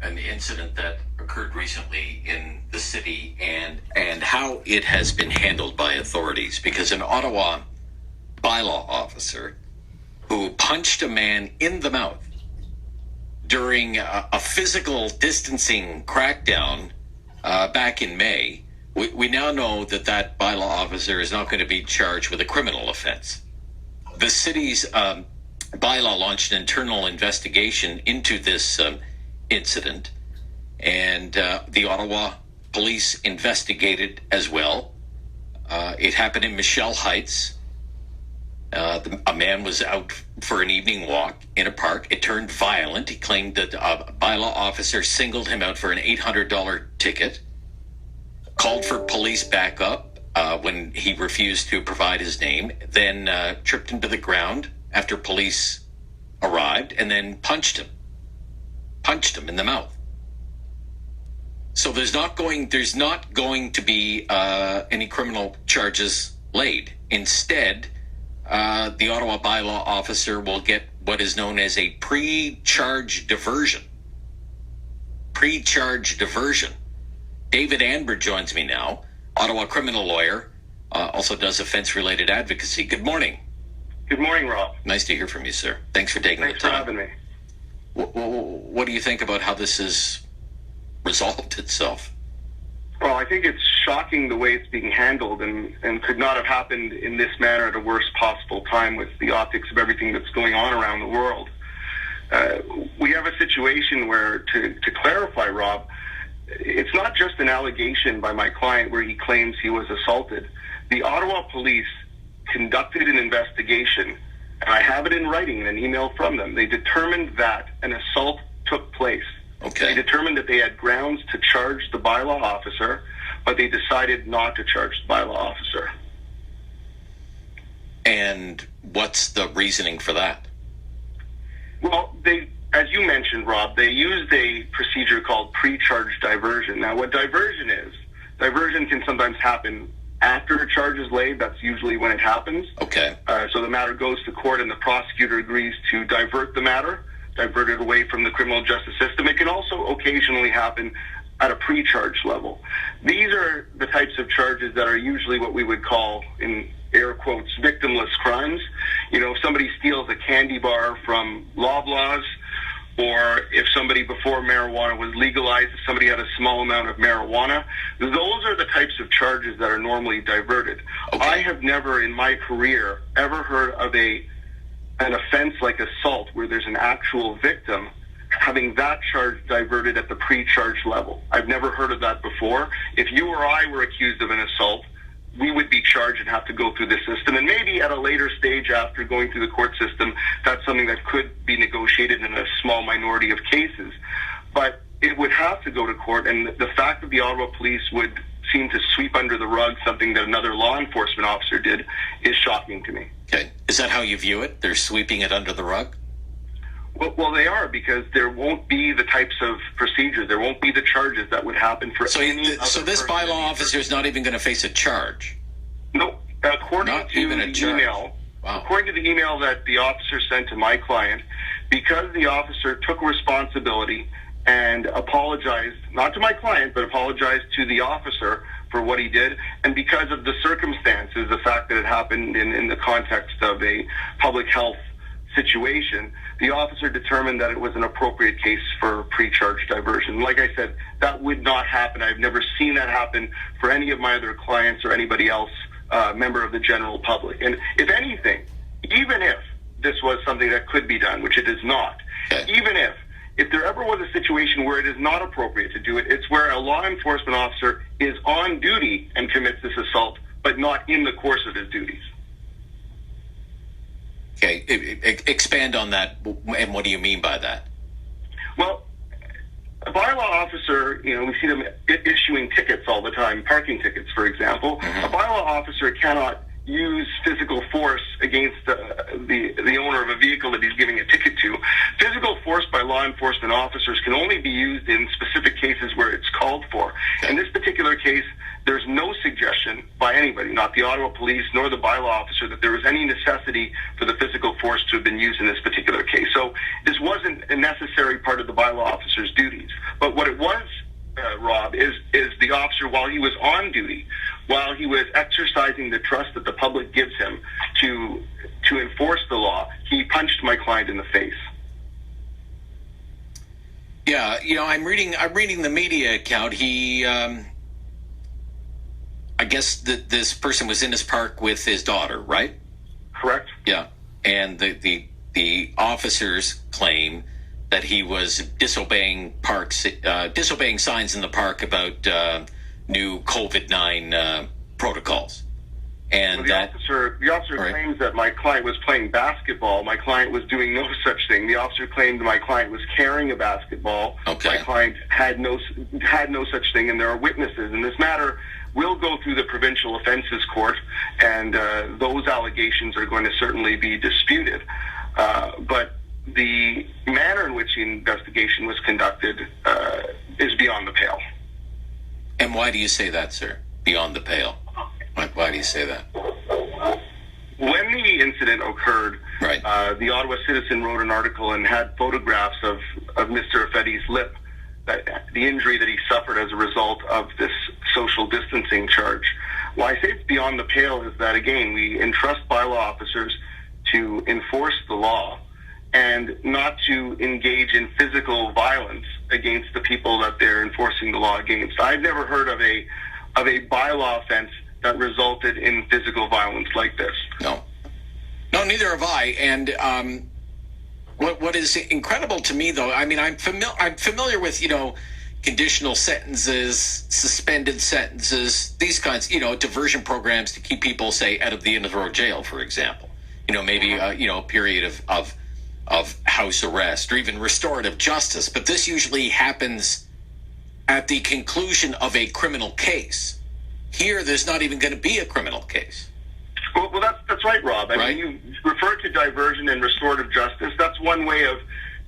an incident that occurred recently in the city and how it has been handled by authorities. Because an Ottawa bylaw officer who punched a man in the mouth during a physical distancing crackdown back in May, we now know that that bylaw officer is not going to be charged with a criminal offense. The city's bylaw launched an internal investigation into this incident, and the Ottawa police investigated as well. It happened in Michelle Heights. A man was out for an evening walk in a park. It turned violent. He claimed that a bylaw officer singled him out for an $800 ticket, called for police backup when he refused to provide his name, then tripped him to the ground after police arrived, and then punched him in the mouth. So there's not going to be any criminal charges laid. Instead, the Ottawa bylaw officer will get what is known as a pre-charge diversion. Pre-charge diversion. David Anber joins me now, Ottawa criminal lawyer, also does offense-related advocacy. Good morning. Good morning, Rob. Nice to hear from you, sir. Thanks for taking the time. Thanks for having me. What do you think about how this has resolved itself? Well, I think it's shocking the way it's being handled and could not have happened in this manner at a worst possible time with the optics of everything that's going on around the world. We have a situation where, to clarify, Rob, it's not just an allegation by my client where he claims he was assaulted. The Ottawa police conducted an investigation, and I have it in writing in an email from them. They determined that an assault took place. Okay. They determined that they had grounds to charge the bylaw officer, but they decided not to charge the bylaw officer. And what's the reasoning for that? Well, as you mentioned, Rob, they used a procedure called pre-charge diversion. Now, what diversion can sometimes happen after a charge is laid. That's usually when it happens. Okay. So the matter goes to court and the prosecutor agrees to divert the matter, divert it away from the criminal justice system. It can also occasionally happen at a pre-charge level. These are the types of charges that are usually what we would call, in air quotes, victimless crimes. You know, if somebody steals a candy bar from Loblaws, or if somebody, before marijuana was legalized, if somebody had a small amount of marijuana, those are the types of charges that are normally diverted. Okay. I have never in my career ever heard of an offense like assault where there's an actual victim having that charge diverted at the pre-charge level. I've never heard of that before. If you or I were accused of an assault, we would be charged and have to go through the system. And maybe at a later stage after going through the court system, that's something that could be negotiated in a small minority of cases. But it would have to go to court. And the fact that the Ottawa police would seem to sweep under the rug something that another law enforcement officer did is shocking to me. Okay. Is that how you view it? They're sweeping it under the rug? Well, they are, because there won't be the types of procedures, there won't be the charges that would happen for any other So this person. bylaw officer is not even going to face a charge? No. According to the email that the officer sent to my client, because the officer took responsibility and apologized, not to my client, but apologized to the officer for what he did, and because of the circumstances, the fact that it happened in the context of a public health situation, the officer determined that it was an appropriate case for pre-charge diversion. Like I said, that would not happen. I've never seen that happen for any of my other clients or anybody else, member of the general public. And if anything, even if this was something that could be done, which it is not, even if there ever was a situation where it is not appropriate to do it, it's where a law enforcement officer is on duty and commits this assault, but not in the course of his duties. Okay, expand on that, and what do you mean by that? Well, a bylaw officer, we see them issuing tickets all the time, parking tickets, for example. Mm-hmm. A bylaw officer cannot use physical force against the owner of a vehicle that he's giving a ticket to. Physical force by law enforcement officers can only be used in specific cases where it's called for. Okay. In this particular case, there's no suggestion by anybody, not the Ottawa police nor the bylaw officer, that there was any necessity for the physical force to have been used in this particular case. So this wasn't a necessary part of the bylaw officer's duties. But what it was, Rob, is the officer, while he was on duty, while he was exercising the trust that the public gives him to enforce the law, he punched my client in the face. Yeah, I'm reading the media account. He, I guess this person was in his park with his daughter, right? Correct. Yeah, and the officers claim that he was disobeying signs in the park about new COVID-19 protocols. And well, the officer claims that my client was playing basketball. My client was doing no such thing. The officer claimed my client was carrying a basketball. Okay. My client had no such thing, and there are witnesses. And this matter will go through the provincial offences court, and those allegations are going to certainly be disputed. But the manner in which the investigation was conducted is beyond the pale. And why do you say that, sir? Beyond the pale. Why do you say that? When the incident occurred, right. The Ottawa Citizen wrote an article and had photographs of Mr. Affetti's lip, the injury that he suffered as a result of this social distancing charge. Why I say it's beyond the pale is that, again, we entrust bylaw officers to enforce the law and not to engage in physical violence against the people that they're enforcing the law against. I've never heard of a bylaw offense that resulted in physical violence like this. No, neither have I. And what is incredible to me, though, I mean, I'm familiar with conditional sentences, suspended sentences, these kinds, diversion programs to keep people, say, out of the end of the road jail, for example. Maybe a period of house arrest or even restorative justice. But this usually happens at the conclusion of a criminal case. Here, there's not even going to be a criminal case. Well, that's right, Rob. I mean, you refer to diversion and restorative justice. That's one way of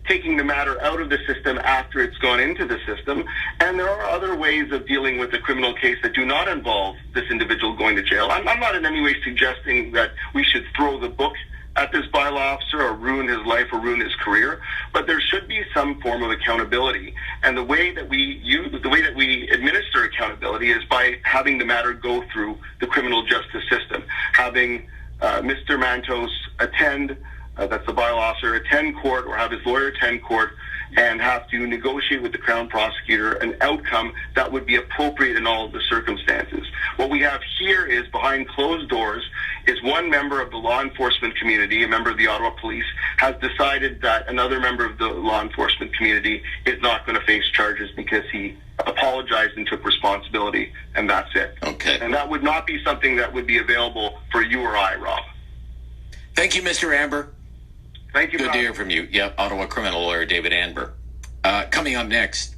taking the matter out of the system after it's gone into the system. And there are other ways of dealing with a criminal case that do not involve this individual going to jail. I'm not in any way suggesting that we should throw the book at this bylaw officer or ruin his life or ruin his career, but there should be some form of accountability. And the way that we administer accountability is by having the matter go through the criminal justice system, having Mr. Mantos attend, that's the bylaw officer, attend court or have his lawyer attend court and have to negotiate with the Crown prosecutor an outcome that would be appropriate in all of the circumstances. What we have here is, behind closed doors, is one member of the law enforcement community, a member of the Ottawa Police, has decided that another member of the law enforcement community is not going to face charges because he apologized and took responsibility, and that's it. Okay. And that would not be something that would be available for you or I, Rob. Thank you, Mr. Amber. Thank you. Good to hear from you. Yep, Ottawa criminal lawyer David Amber. Coming up next,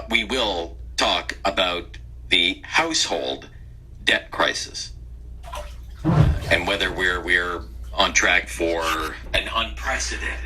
we will talk about the household debt crisis and whether we're on track for an unprecedented